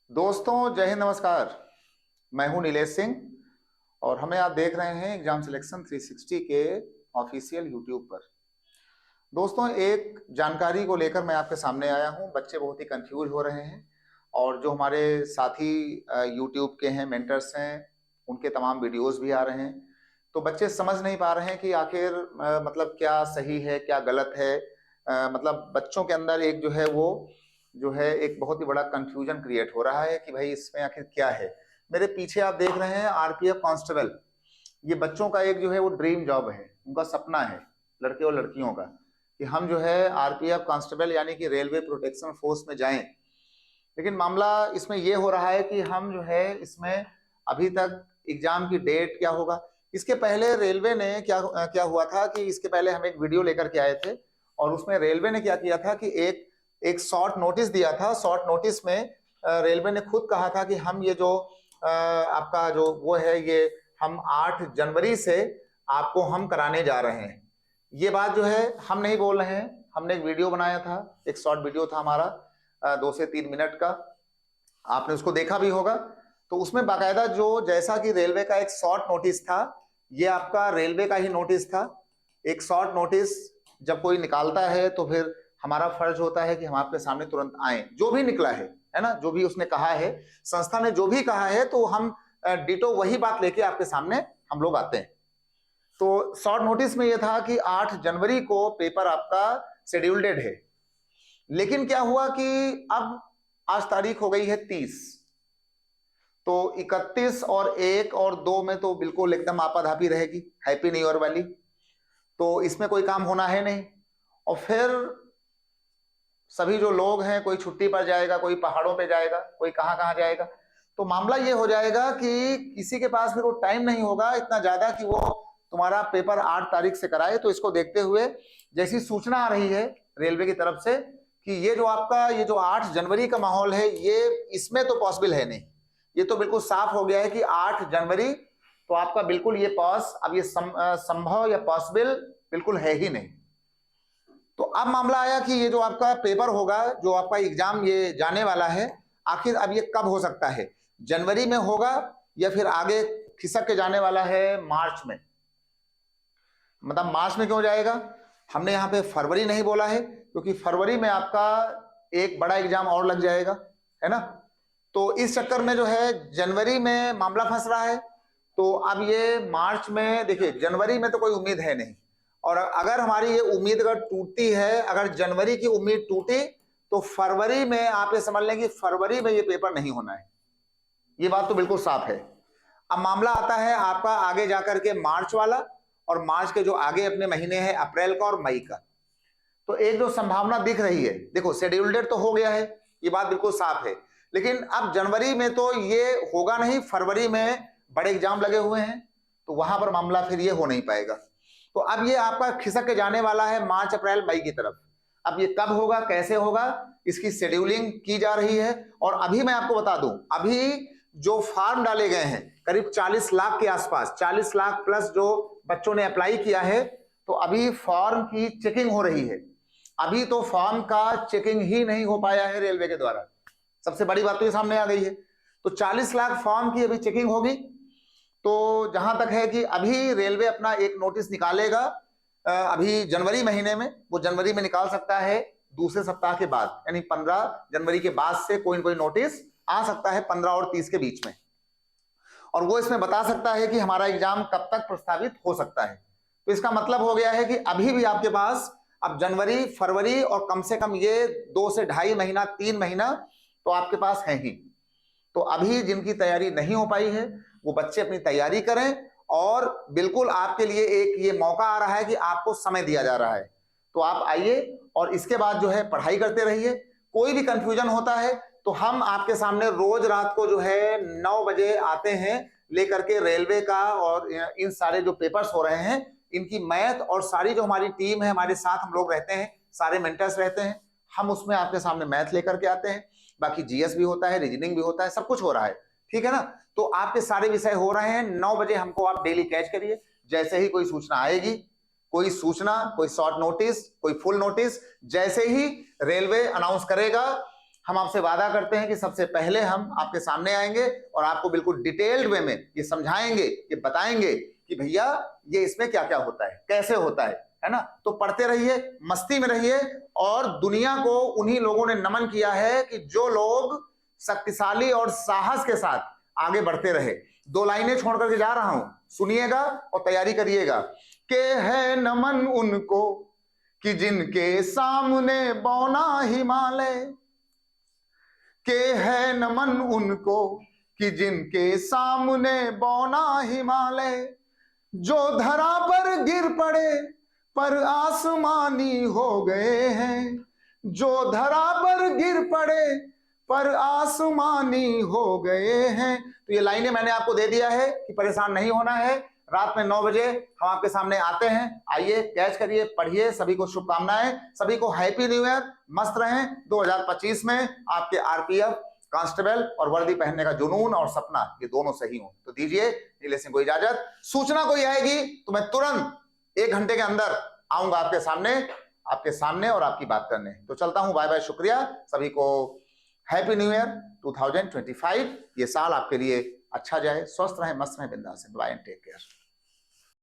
दोस्तों जय हिंद, नमस्कार। मैं हूं नीलेश सिंह और हमें आप देख रहे हैं एग्जाम सिलेक्शन 360 के ऑफिशियल यूट्यूब पर। दोस्तों, एक जानकारी को लेकर मैं आपके सामने आया हूं। बच्चे बहुत ही कंफ्यूज हो रहे हैं और जो हमारे साथी यूट्यूब के हैं, मेंटर्स हैं, उनके तमाम वीडियोस भी आ रहे हैं। तो बच्चे समझ नहीं पा रहे हैं कि आखिर मतलब क्या सही है क्या गलत है। मतलब बच्चों के अंदर एक जो है एक बहुत ही बड़ा कंफ्यूजन क्रिएट हो रहा है कि भाई इसमें आखिर क्या है। मेरे पीछे आप देख रहे हैं आरपीएफ कांस्टेबल। ये बच्चों का एक जो है वो ड्रीम जॉब है, उनका सपना है, लड़के और लड़कियों का, कि हम जो है आरपीएफ कांस्टेबल यानी कि रेलवे प्रोटेक्शन फोर्स में जाएं। लेकिन मामला इसमें यह हो रहा है कि हम जो है इसमें अभी तक एग्जाम की डेट क्या होगा। इसके पहले रेलवे ने क्या क्या हुआ था कि इसके पहले हम एक वीडियो लेकर के आए थे और उसमें रेलवे ने क्या किया था कि एक एक शॉर्ट नोटिस दिया था। शॉर्ट नोटिस में रेलवे ने खुद कहा था कि हम ये जो आपका जो वो है ये हम 8 जनवरी से आपको हम कराने जा रहे हैं। ये बात जो है हम नहीं बोल रहे हैं, हमने एक वीडियो बनाया था, एक शॉर्ट वीडियो था हमारा 2 से 3 मिनट का, आपने उसको देखा भी होगा। तो उसमें बाकायदा जो जैसा कि रेलवे का एक शॉर्ट नोटिस था, ये आपका रेलवे का ही नोटिस था। एक शॉर्ट नोटिस जब कोई निकालता है तो फिर हमारा फर्ज होता है कि हम आपके सामने तुरंत आए। जो भी निकला है ना, जो भी उसने कहा है, संस्था ने जो भी कहा है, तो हम डिटो वही बात लेके आपके सामने हम लोग आते हैं। तो शॉर्ट नोटिस में यह था कि 8 जनवरी को पेपर आपका शेड्यूल्डेड है। लेकिन क्या हुआ कि अब आज तारीख हो गई है 30, तो 31 और 1 और 2 में तो बिल्कुल एकदम आपाधापी रहेगी, हैप्पी न्यू ईयर वाली। तो इसमें कोई काम होना है नहीं। और फिर सभी जो लोग हैं, कोई छुट्टी पर जाएगा, कोई पहाड़ों पे जाएगा, कोई कहां कहां जाएगा। तो मामला ये हो जाएगा कि किसी के पास भी वो टाइम नहीं होगा इतना ज्यादा कि वो तुम्हारा पेपर 8 तारीख से कराए। तो इसको देखते हुए जैसी सूचना आ रही है रेलवे की तरफ से कि ये जो 8 जनवरी का माहौल है, ये इसमें तो पॉसिबल है नहीं। ये तो बिल्कुल साफ हो गया है कि 8 जनवरी तो आपका बिल्कुल ये पास अब ये संभव या पॉसिबल बिल्कुल है ही नहीं। तो अब मामला आया कि ये जो आपका पेपर होगा, जो आपका एग्जाम ये जाने वाला है, आखिर अब ये कब हो सकता है, जनवरी में होगा या फिर आगे खिसक के जाने वाला है मार्च में। मतलब मार्च में क्यों जाएगा, हमने यहाँ पे फरवरी नहीं बोला है क्योंकि फरवरी में आपका एक बड़ा एग्जाम और लग जाएगा, है ना। तो इस चक्कर में जो है जनवरी में मामला फंस रहा है। तो अब ये मार्च में देखिए, जनवरी में तो कोई उम्मीद है नहीं। और अगर हमारी ये उम्मीद अगर टूटती है, अगर जनवरी की उम्मीद टूटी, तो फरवरी में आप ये समझ लें कि फरवरी में ये पेपर नहीं होना है। ये बात तो बिल्कुल साफ है। अब मामला आता है आपका आगे जाकर के मार्च वाला, और मार्च के जो आगे अपने महीने हैं अप्रैल का और मई का। तो एक जो संभावना दिख रही है, देखो शेड्यूल डेट तो हो गया है, ये बात बिल्कुल साफ है। लेकिन अब जनवरी में तो ये होगा नहीं, फरवरी में बड़े एग्जाम लगे हुए हैं, तो वहां पर मामला फिर ये हो नहीं पाएगा। तो अब ये आपका खिसक के जाने वाला है मार्च अप्रैल मई की तरफ। अब ये कब होगा, कैसे होगा, इसकी शेड्यूलिंग की जा रही है। और अभी मैं आपको बता दूं, अभी जो फॉर्म डाले गए हैं करीब 40 लाख के आसपास, 40 लाख प्लस जो बच्चों ने अप्लाई किया है, तो अभी फॉर्म की चेकिंग हो रही है। अभी तो फॉर्म का चेकिंग ही नहीं हो पाया है रेलवे के द्वारा। सबसे बड़ी बात तो ये सामने आ गई है। तो 40 लाख फॉर्म की अभी चेकिंग होगी। तो जहां तक है कि अभी रेलवे अपना एक नोटिस निकालेगा अभी जनवरी महीने में, वो जनवरी में निकाल सकता है दूसरे सप्ताह के बाद, यानी 15 जनवरी के बाद से कोई न कोई नोटिस आ सकता है 15 और 30 के बीच में। और वो इसमें बता सकता है कि हमारा एग्जाम कब तक प्रस्तावित हो सकता है। तो इसका मतलब हो गया है कि अभी भी आपके पास अब जनवरी फरवरी और कम से कम ये 2 से ढाई महीना 3 महीना तो आपके पास है ही। तो अभी जिनकी तैयारी नहीं हो पाई है वो बच्चे अपनी तैयारी करें, और बिल्कुल आपके लिए एक ये मौका आ रहा है कि आपको समय दिया जा रहा है। तो आप आइए और इसके बाद जो है पढ़ाई करते रहिए। कोई भी कंफ्यूजन होता है तो हम आपके सामने रोज रात को जो है 9 बजे आते हैं लेकर के रेलवे का, और इन सारे जो पेपर्स हो रहे हैं इनकी मैथ, और सारी जो हमारी टीम है, हमारे साथ हम लोग रहते हैं, सारे मेंटर्स रहते हैं, हम उसमें आपके सामने मैथ लेकर के आते हैं। बाकी जीएस भी होता है, रीजनिंग भी होता है, सब कुछ हो रहा है, ठीक है ना। तो आपके सारे विषय हो रहे हैं। 9 बजे हमको आप डेली कैच करिए। जैसे ही कोई सूचना आएगी, कोई सूचना, कोई शॉर्ट नोटिस, कोई फुल नोटिस, जैसे ही रेलवे अनाउंस करेगा, हम आपसे वादा करते हैं कि सबसे पहले हम आपके सामने आएंगे और आपको बिल्कुल डिटेल्ड वे में ये समझाएंगे, ये बताएंगे कि भैया ये इसमें क्या क्या होता है, कैसे होता है ना। तो पढ़ते रहिए, मस्ती में रहिए, और दुनिया को उन्हीं लोगों ने नमन किया है कि जो लोग शक्तिशाली और साहस के साथ आगे बढ़ते रहे। 2 लाइनें छोड़ करके जा रहा हूं, सुनिएगा और तैयारी करिएगा। के है नमन उनको कि जिनके सामने बौना हिमालय, के है नमन उनको कि जिनके सामने बौना हिमालय, जो धरा पर गिर पड़े पर आसमानी हो गए हैं, जो धरा पर गिर पड़े पर आसमानी हो गए हैं। तो ये लाइनें मैंने आपको दे दिया है कि परेशान नहीं होना है। रात में 9 बजे हम आपके सामने आते हैं, आइए कैच करिए, पढ़िए। सभी को शुभकामनाएं, सभी को हैप्पी न्यू ईयर। मस्त रहें 2025 में। आपके आरपीएफ, कांस्टेबल और वर्दी पहनने का जुनून और सपना ये दोनों सही हो। तो दीजिए नीलेश सिंह को इजाजत। सूचना कोई आएगी तो मैं तुरंत 1 घंटे के अंदर आऊंगा आपके सामने और आपकी बात करने। तो चलता हूं, बाय बाय, शुक्रिया सभी को। Happy new year 2025। ये साल आपके लिए अच्छा जाए, स्वस्थ रहें, मस्त रहें, बिंदास रहें। Bye and take care.